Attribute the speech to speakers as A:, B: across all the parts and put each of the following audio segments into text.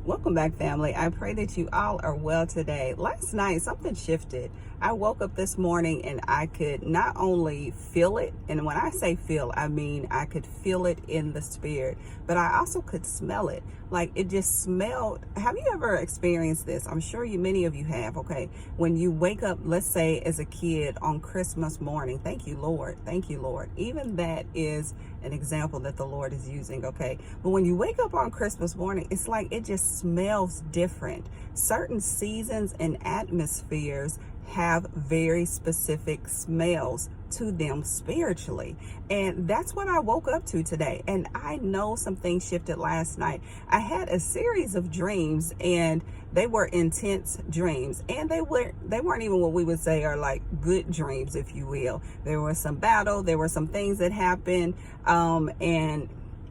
A: Welcome back, family. I pray that you all are well today. Last night, something shifted. I woke up this morning and I could not only feel it, and when I say feel, I mean I could feel it in the spirit, but I also could smell it. Like it just smelled. Have you ever experienced this? I'm sure many of you have, okay? When you wake up, let's say as a kid on Christmas morning, thank you, Lord. Thank you, Lord. Even that is an example that the Lord is using, okay? But when you wake up on Christmas morning, it's like it just smells different. Certain seasons and atmospheres have very specific smells to them spiritually, and that's what I woke up to today. And I know some things shifted last night. I had a series of dreams, and they were intense dreams, and they weren't even what we would say are like good dreams, if you will. There was some battle, there were some things that happened, and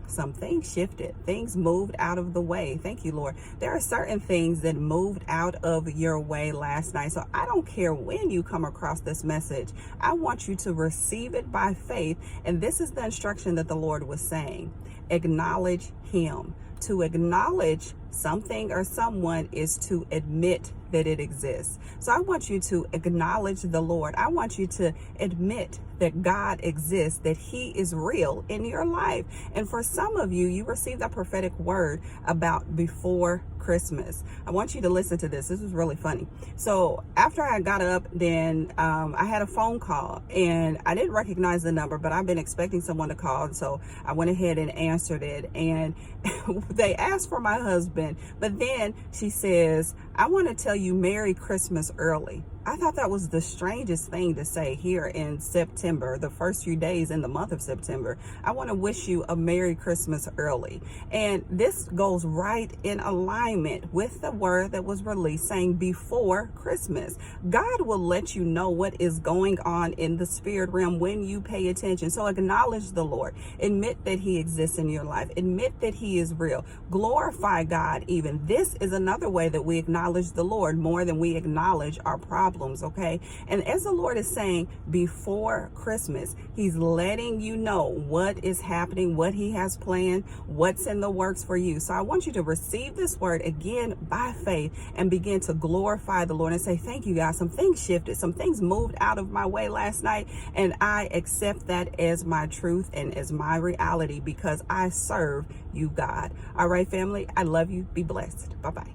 A: some things shifted. Things moved out of the way. Thank you, Lord. There are certain things that moved out of your way last night. So I don't care when you come across this message. I want you to receive it by faith. And this is the instruction that the Lord was saying. Acknowledge Him. To acknowledge something or someone is to admit that it exists. So I want you to acknowledge the Lord. I want you to admit that God exists, that He is real in your life. And for some of you, you received a prophetic word about before Christmas. I want you to listen to this. This is really funny. So after I got up, then I had a phone call, and I didn't recognize the number, but I've been expecting someone to call. So I went ahead and answered it, and they asked for my husband, but then she says, I want to tell you Merry Christmas early. I thought that was the strangest thing to say here in September, the first few days in the month of September. I want to wish you a Merry Christmas early. And this goes right in alignment with the word that was released saying before Christmas. God will let you know what is going on in the spirit realm when you pay attention. So acknowledge the Lord. Admit that He exists in your life. Admit that He is real. Glorify God even. This is another way that we acknowledge the Lord more than we acknowledge our problems. Okay. And as the Lord is saying before Christmas, He's letting you know what is happening, what He has planned, what's in the works for you. So I want you to receive this word again by faith and begin to glorify the Lord and say, thank you, God. Some things shifted, some things moved out of my way last night, and I accept that as my truth and as my reality because I serve you, God. All right, family, I love you. Be blessed. Bye-bye.